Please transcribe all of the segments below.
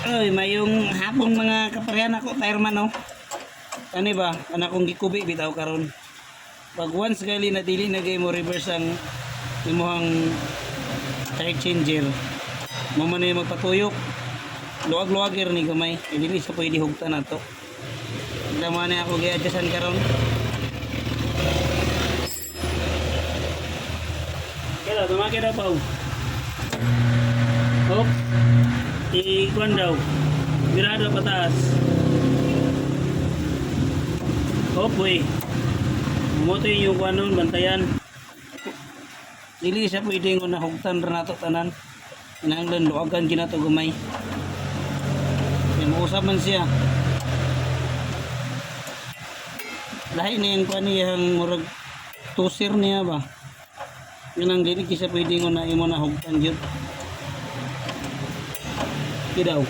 Ay, mayong hapon mga kaparehan ako, fireman no. Ano ba? Anak kong gikubi bitaw karon. Pag once gali na dili na gay mo reverse ang imuhang tire changer. Mo man yung magpatuyok. Luwag-luwagir ni gamay. Dili sa pwede hugtan nato. Dama na ako gi-adjustan karon. Kaya tumaki daw pa. Hop. Ikuan daw. Birado pataas. Hop, boy. Moto yung kuan nun, bantayan. Dili siya pwede nga nahugtan ra nato tanan. Kinahanglan luwagan ginato gamay. Kaya mausap man siya. Lahi na yung kuan niyang murag tusir niya ba. Yun ang dili siya pwede nga na imo nahugtan gyud. Kidaw.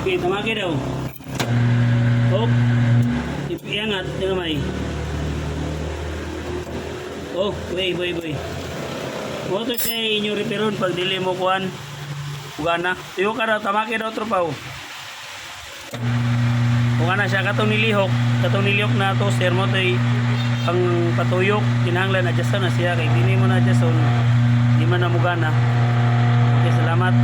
Okay, tamaki daw. Hop. Ipiangat na kamay. Oh, boy. Moto siya inyo reperon pag dili mo kuhan. Ugana. Tiyo ka daw, tamaki daw tropaw. Ugana siya katong nilihok. Katong nilihok na to, sir mo to ang patuyok. Kinahanglan, adjustan na siya. Kaya hindi mo na adjustan. Di man na mugana. Okay, salamat.